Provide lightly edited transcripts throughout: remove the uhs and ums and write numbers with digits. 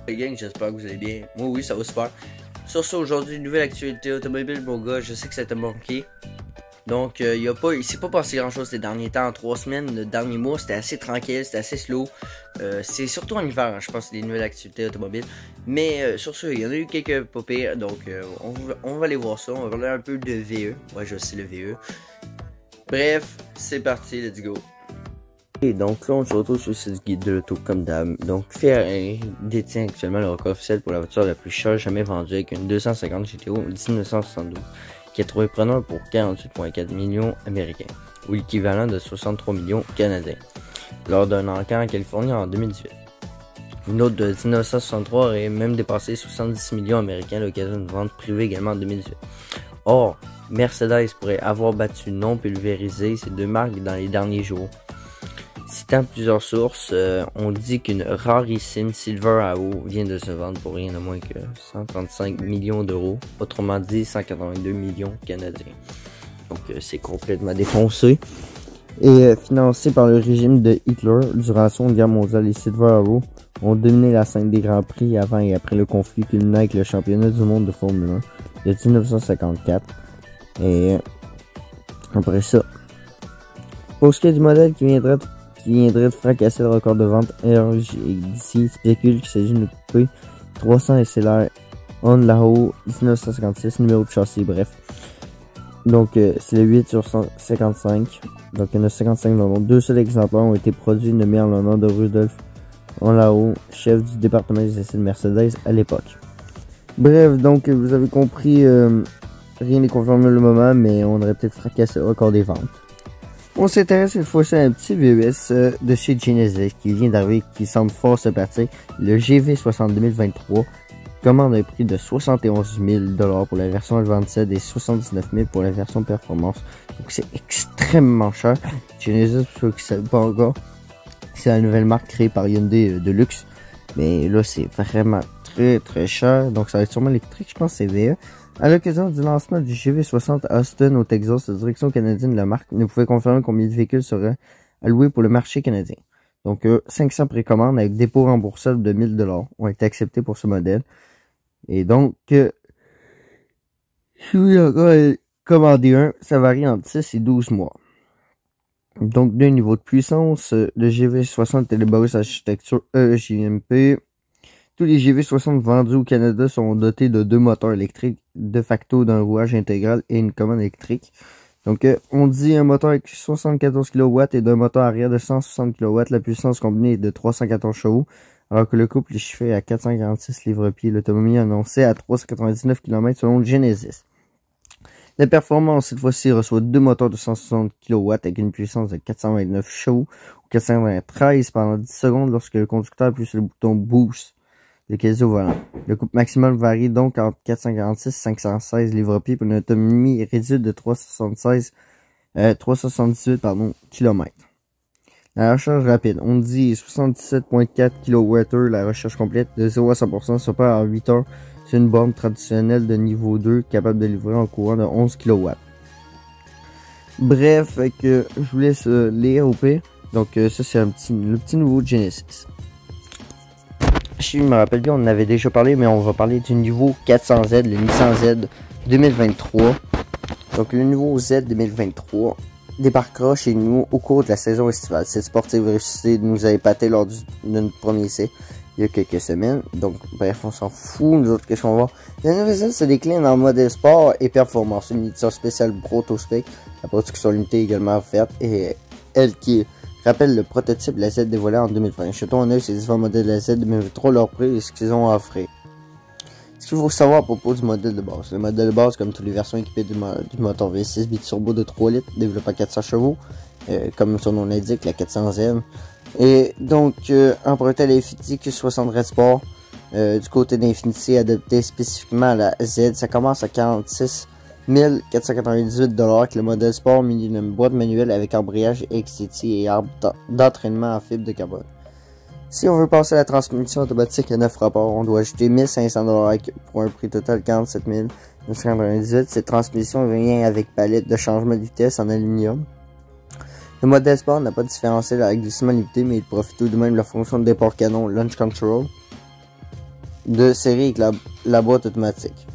Les gang, j'espère que vous allez bien. Moi, oui, ça va super. Sur ce, aujourd'hui, nouvelle actualité automobile, mon gars. Je sais que ça t'a manqué. Donc, il s'est pas passé grand chose ces derniers temps. En 3 semaines, le dernier mois, c'était assez tranquille, c'était assez slow. C'est surtout en hiver, hein, je pense, les nouvelles actualités automobiles. Mais sur ce, il y en a eu quelques pas pires. Donc, on va aller voir ça. On va parler un peu de VE. Ouais, je sais le VE. Bref, c'est parti, let's go. Et donc là, on se retrouve sur ce guide de l'auto comme d'hab. Donc, Ferrari détient actuellement le record officiel pour la voiture la plus chère jamais vendue avec une 250 GTO 1972 qui a trouvé preneur pour 48,4 millions américains ou l'équivalent de 63 millions canadiens lors d'un encan en Californie en 2018. Une autre de 1963 aurait même dépassé 70 millions américains à l'occasion d'une vente privée également en 2018. Or, Mercedes pourrait avoir battu non pulvérisé ces deux marques dans les derniers jours. Citant plusieurs sources, on dit qu'une rarissime Silver AO vient de se vendre pour rien de moins que 135 millions d'euros, autrement dit 182 millions canadiens. Donc c'est complètement défoncé. Et financé par le régime de Hitler durant la Seconde Guerre mondiale, les Silver AO ont dominé la scène des Grands Prix avant et après le conflit culminant avec le championnat du monde de Formule 1 de 1954. Et après ça, pour ce qui est du modèle qui viendrait de fracasser le record de vente, RJC spécule qu'il s'agit d'une coupé 300 SLR Onlao 1956, numéro de châssis, bref. Donc c'est le 8 sur 155, donc il y en a 55 dans le monde. 2 seuls exemplaires ont été produits, nommés en l'honneur de Rudolf Onlao, chef du département des essais de Mercedes à l'époque. Bref, donc vous avez compris, rien n'est confirmé le moment, mais on aurait peut-être fracassé le record des ventes. On s'intéresse cette fois-ci à un petit VUS de chez Genesis qui vient d'arriver, qui semble fort se partir. Le GV60 2023 commande un prix de 71 000 pour la version Advanced et 79 000 pour la version Performance. Donc c'est extrêmement cher. Genesis, pour ceux qui ne savent pas encore, c'est la nouvelle marque créée par Hyundai de luxe. Mais là, c'est vraiment très cher. Donc ça va être sûrement électrique, je pense c'est VE. À l'occasion du lancement du GV60 à Austin au Texas, la direction canadienne de la marque ne pouvait confirmer combien de véhicules seraient alloués pour le marché canadien. Donc 500 précommandes avec dépôt remboursable de 1000 $ ont été acceptés pour ce modèle. Et donc, si vous encore commandé un, ça varie entre 6 et 12 mois. Donc d'un niveau de puissance, le GV60 est élaboré sur l'architecture EJMP. Tous les GV60 vendus au Canada sont dotés de 2 moteurs électriques, de facto d'un rouage intégral et une commande électrique. Donc, on dit un moteur avec 74 kW et d'un moteur arrière de 160 kW. La puissance combinée est de 314 chevaux, alors que le couple est chiffré à 446 livres-pieds. L'autonomie annoncée à 399 km selon le Genesis. La performance, cette fois-ci, reçoit 2 moteurs de 160 kW avec une puissance de 429 chevaux ou 413 pendant 10 secondes lorsque le conducteur appuie sur le bouton Boost de quasi au volant. Le couple maximal varie donc entre 446 et 516 livres-pieds pour une autonomie réduite de 378 km. La recharge rapide, on dit 77,4 kWh, la recharge complète de 0 à 100% se perd en 8 heures. C'est une borne traditionnelle de niveau 2 capable de livrer en courant de 11 kW. Bref, je vous laisse lire au pire. Donc ça c'est le petit nouveau Genesis. Je me rappelle bien, on en avait déjà parlé, mais on va parler du niveau 400Z, le Nissan Z 2023. Donc le nouveau Z 2023 débarquera chez nous au cours de la saison estivale. Cette sportive réussite nous a épaté lors de notre premier essai il y a quelques semaines. Donc bref, on s'en fout, nous autres, qu'est-ce qu'on va voir. La nouvelle Z se décline en modèle sport et performance. Une édition spéciale Proto Spec, la production limitée également offerte, et elle qui rappelle le prototype de la Z dévoilé en 2020. Jetons en œil ces différents modèles de la Z 2023, leur prix et ce qu'ils ont à offrir. Ce qu'il faut savoir à propos du modèle de base. Le modèle de base, comme toutes les versions équipées du moteur V6 biturbo de 3 litres, développé à 400 chevaux, comme son nom l'indique, la 400Z. Et donc, emprunté à l'Infiniti Q60 Red Sport, du côté d'Infiniti, adapté spécifiquement à la Z, ça commence à 46 498 $ avec le modèle sport muni d'une boîte manuelle avec embrayage XTT et arbre d'entraînement en fibre de carbone. Si on veut passer à la transmission automatique à 9 rapports, on doit ajouter 1500 $ pour un prix total de 47 998. Cette transmission vient avec palette de changement de vitesse en aluminium. Le modèle sport n'a pas de différentiel avec glissement limité, mais il profite tout de même de la fonction de déport canon Launch Control. de série avec la boîte automatique.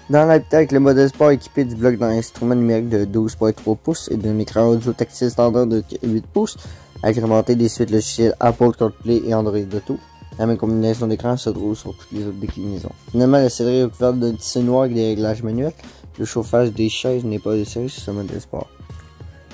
Dans l'habitacle, le modèle sport équipé du bloc d'instrument numérique de 12.3 pouces et d'un écran audio tactile standard de 8 pouces, agrémenté des suites logicielles Apple CarPlay et Android Auto. La même combinaison d'écran se trouve sur toutes les autres déclinaisons. Finalement, la sellerie est couverte d'un tissu noir avec des réglages manuels. Le chauffage des chaises n'est pas de série sur ce modèle sport.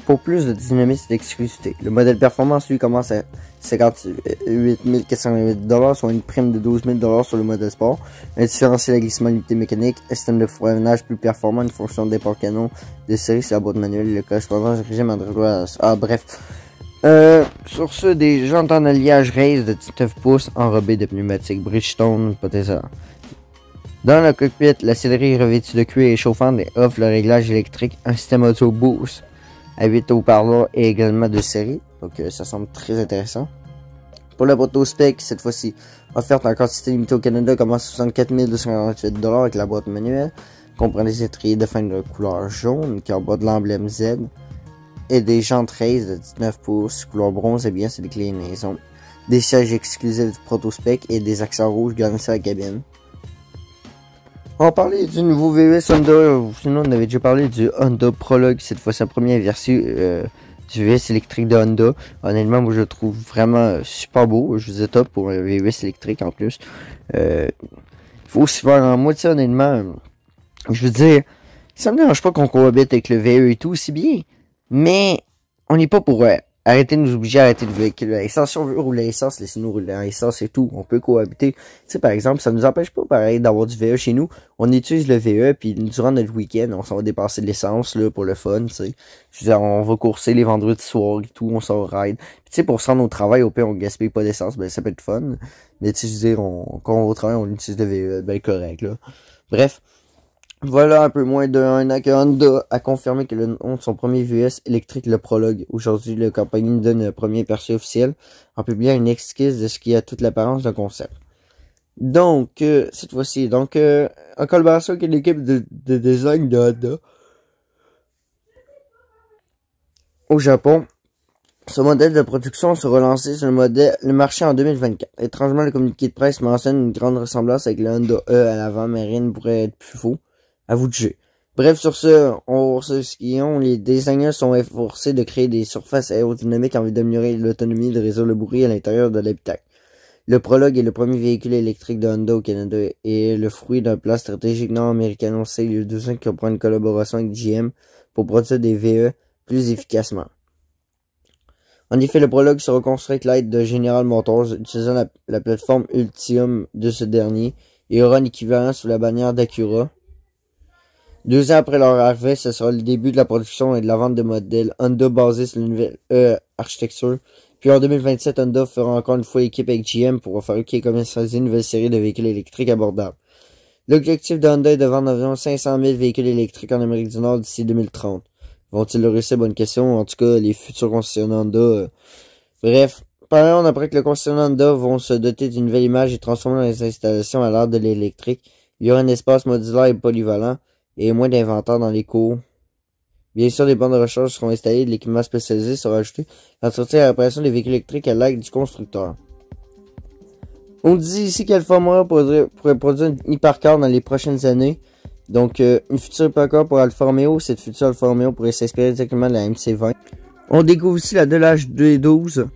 Pour plus de dynamisme et d'exclusivité, le modèle performance lui commence à 58 408 $, soit une prime de 12 000 $ sur le modèle sport. Un différentiel à glissement limité mécanique, un système de freinage plus performant, une fonction de départ canon de série sur la boîte manuelle et le correspondant régime Android. Ah bref. Sur ce, des jantes en alliage race de 19 pouces enrobées de pneumatiques Bridgestone Potéza. Dans le cockpit, la sellerie est revêtue de cuir et chauffante et offre le réglage électrique, un système auto boost à 8 haut-parleurs et également de série. Donc ça semble très intéressant. Pour la boîte au spec, cette fois-ci, offerte en quantité limitée au Canada, commence à 64 248 $ avec la boîte manuelle. Comprend des étriers de fin de couleur jaune qui emboîtent l'emblème Z. Et des jantes race de 19 pouces, couleur bronze et bien c'est déclinaison. Des sièges exclusifs du proto-spec et des accents rouges garnissant la cabine. On va parler du nouveau VUS Honda, sinon on avait déjà parlé du Honda Prologue, cette fois sa première version du VUS électrique de Honda. Honnêtement, moi je le trouve vraiment super beau, je vous ai top pour un VUS électrique en plus. Il faut aussi faire en moitié honnêtement, je veux dire, ça me dérange pas qu'on cohabite avec le VE et tout aussi bien. Mais, on n'est pas pour arrêter de nous obliger à arrêter le véhicule à essence. Si on veut rouler à essence, laissez-nous rouler à essence et tout. On peut cohabiter. Tu sais, par exemple, ça nous empêche pas, pareil, d'avoir du VE chez nous. On utilise le VE, puis durant notre week-end, on s'en va dépasser de l'essence, là, pour le fun, tu sais. Je veux dire, on va courser les vendredis soirs et tout, on s'en ride. Puis, tu sais, pour se rendre au travail, au pire, on gaspille pas d'essence, ben, ça peut être fun. Mais, tu sais, je veux dire, quand on va au travail, on utilise le VE, ben, correct, là. Bref. Voilà un peu moins d'un an que Honda a confirmé que le nom de son premier VUS électrique, le Prologue. Aujourd'hui, la compagnie nous donne le premier aperçu officiel en publiant une esquisse de ce qui a toute l'apparence d'un concept. Donc, cette fois-ci, en collaboration avec l'équipe de design de Honda au Japon, ce modèle de production sera lancé sur le marché en 2024. Étrangement, le communiqué de presse mentionne une grande ressemblance avec le Honda E à l'avant, mais rien ne pourrait être plus faux. À vous de juger. Bref, sur ce, les designers sont efforcés de créer des surfaces aérodynamiques en vue d'améliorer l'autonomie et de résoudre le bruit à l'intérieur de l'habitacle. Le Prologue est le premier véhicule électrique de Honda au Canada et le fruit d'un plan stratégique nord-américain annoncé il y a 2 ans qui reprend une collaboration avec GM pour produire des VE plus efficacement. En effet, le Prologue sera construit avec l'aide de General Motors utilisant la plateforme Ultium de ce dernier et aura un équivalent sous la bannière d'Acura. 2 ans après leur arrivée, ce sera le début de la production et de la vente de modèles Honda basés sur la nouvelle architecture. Puis en 2027, Honda fera encore une fois équipe avec GM pour fabriquer et commercialiser une nouvelle série de véhicules électriques abordables. L'objectif de Honda est de vendre environ 500 000 véhicules électriques en Amérique du Nord d'ici 2030. Vont-ils le réussir? Bonne question. En tout cas, les futurs concessionnaires Honda. Bref, par an, on apprend que les concessionnaires Honda vont se doter d'une nouvelle image et transformer les installations à l'ère de l'électrique. Il y aura un espace modulaire et polyvalent et moins d'inventaire dans les cours. Bien sûr, des bandes de recharge seront installées et de l'équipement spécialisé sera ajouté à sortir la réparation des véhicules électriques à l'aide du constructeur. On dit ici qu'Alfa Romeo pourrait produire une hypercar dans les prochaines années. Donc, une future hypercar pour Alfa Romeo. Cette future Alfa Romeo pourrait s'inspirer directement de la MC20. On découvre aussi la Delage D12.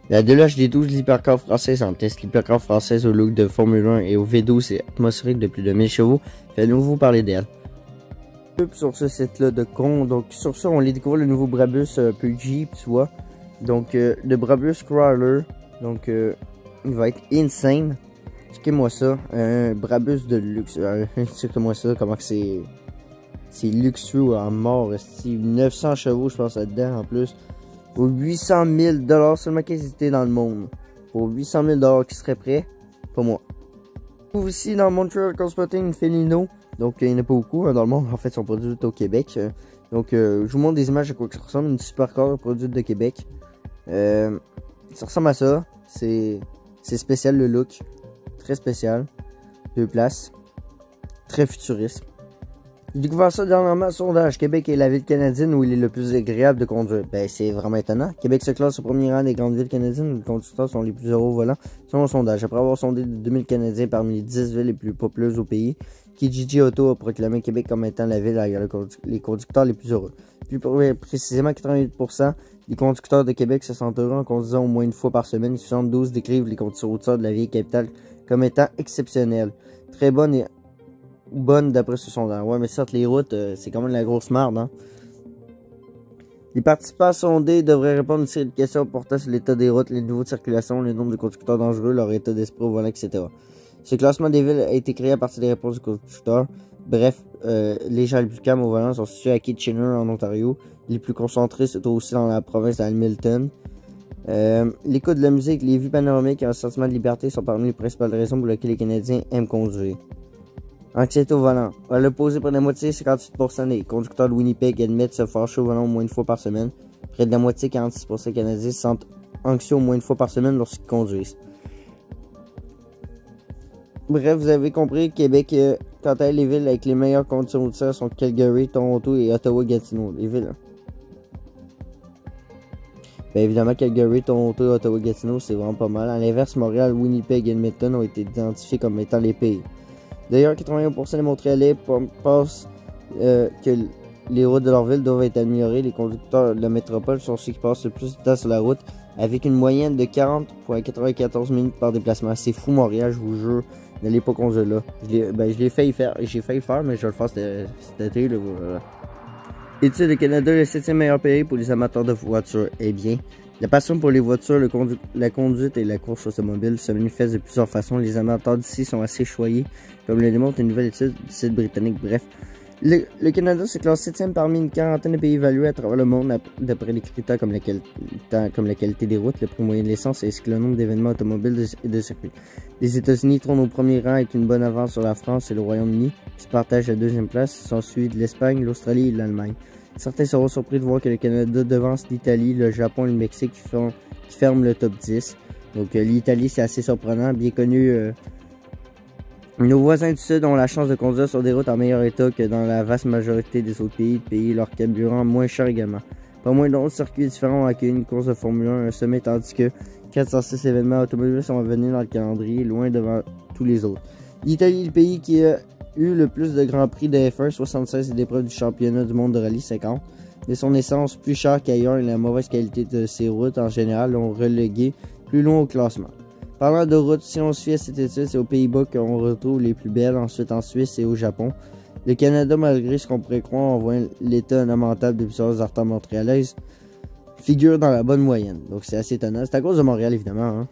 La Delage D12, l'hypercar française en test. L'hypercar française au look de Formule 1 et au V12 et atmosphérique de plus de 1000 chevaux. Fait nous vous parler d'elle. Sur ce site-là de con. Donc, sur ça, on les découvre le nouveau Brabus un peu Jeep, tu vois. Donc, le Brabus Crawler. Donc, il va être insane. Checkez-moi ça. Un Brabus de luxe. Checkez-moi ça. Comment que c'est. C'est luxueux à mort. 900 chevaux, je pense, là-dedans, en plus. Pour 800 000 $, seulement qu'ils étaient dans le monde. Pour 800 000 $ qui seraient prêts. Pas moi. Aussi, dans Montreal Spotting, une Felino. Donc, il n'y en a pas beaucoup dans le monde. En fait, ils sont produits au Québec. Donc, je vous montre des images à quoi que ça ressemble. Une supercar produite de Québec. Ça ressemble à ça. C'est spécial le look. Très spécial. 2 places. Très futuriste. J'ai découvert ça dernièrement, sondage. Québec est la ville canadienne où il est le plus agréable de conduire. Ben, c'est vraiment étonnant. Québec se classe au premier rang des grandes villes canadiennes où les conducteurs sont les plus heureux au volant, selon le sondage. Après avoir sondé 2000 Canadiens parmi les 10 villes les plus populeuses au pays, Kijiji Auto a proclamé Québec comme étant la ville avec les conducteurs les plus heureux. Plus précisément, 88% des conducteurs de Québec se sentent heureux en conduisant au moins une fois par semaine. 72 décrivent les conditions routières de la vieille capitale comme étant exceptionnelles. Très bonne d'après ce sondage. Ouais, mais certes, les routes, c'est quand même la grosse merde, hein. Les participants sondés devraient répondre à une série de questions portant sur l'état des routes, les niveaux de circulation, le nombre de conducteurs dangereux, leur état d'esprit au volant, etc. Ce classement des villes a été créé à partir des réponses du conducteur. Bref, les gens les plus calmes au volant sont situés à Kitchener, en Ontario. Les plus concentrés se trouvent aussi dans la province d'Hamilton. L'écoute de la musique, les vues panoramiques et un sentiment de liberté sont parmi les principales raisons pour lesquelles les Canadiens aiment conduire. Anxiété au volant. À l'opposé, près de la moitié, 58% des conducteurs de Winnipeg admettent se fâcher au volant au moins une fois par semaine. Près de la moitié, 46% des Canadiens se sentent anxieux au moins une fois par semaine lorsqu'ils conduisent. Bref, vous avez compris, Québec, quant à elle, les villes avec les meilleures conditions routières sont Calgary, Toronto et Ottawa-Gatineau. Les villes. Bien évidemment, Calgary, Toronto et Ottawa-Gatineau, c'est vraiment pas mal. À l'inverse, Montréal, Winnipeg et Edmonton ont été identifiés comme étant les pays. D'ailleurs, 81% des Montréalais pensent que les routes de leur ville doivent être améliorées. Les conducteurs de la métropole sont ceux qui passent le plus de temps sur la route, avec une moyenne de 40,94 minutes par déplacement. C'est fou, Montréal, je vous jure. N'allez pas conduire là. Je l'ai failli faire. J'ai failli le faire, mais je vais le faire cet été. Voilà. Étude, le Canada est le 7e meilleur pays pour les amateurs de voitures. Eh bien, la passion pour les voitures, la conduite et la course automobile se manifeste de plusieurs façons. Les amateurs d'ici sont assez choyés, comme le démontre une nouvelle étude du site britannique. Bref, le Canada se classe 7e parmi une quarantaine de pays évalués à travers le monde d'après des critères comme la qualité des routes, le prix moyen de l'essence ainsi que le nombre d'événements automobiles et de circuits. Les États-Unis trônent au premier rang avec une bonne avance sur la France et le Royaume-Uni, qui se partagent la deuxième place, sont suivis de l'Espagne, l'Australie et l'Allemagne. Certains seront surpris de voir que le Canada devance l'Italie, le Japon et le Mexique qui ferment le top 10. Donc l'Italie, c'est assez surprenant, bien connu. Nos voisins du Sud ont la chance de conduire sur des routes en meilleur état que dans la vaste majorité des autres pays, de payer leur carburant moins cher également. Pas moins d'autres circuits différents ont accueilli une course de Formule 1, un sommet, tandis que 406 événements automobiles sont à venir dans le calendrier, loin devant tous les autres. L'Italie est le pays qui a eu le plus de grands prix de F1, 76 et d'épreuves du championnat du monde de rallye, 50. De son essence plus cher qu'ailleurs et la mauvaise qualité de ses routes en général l'ont relégué plus loin au classement. Parlant de routes, si on se fie à cette étude, c'est aux Pays-Bas qu'on retrouve les plus belles, ensuite en Suisse et au Japon. Le Canada, malgré ce qu'on pourrait croire en voyant l'état lamentable de plusieurs artères montréalaises, figure dans la bonne moyenne. Donc c'est assez étonnant. C'est à cause de Montréal, évidemment, hein.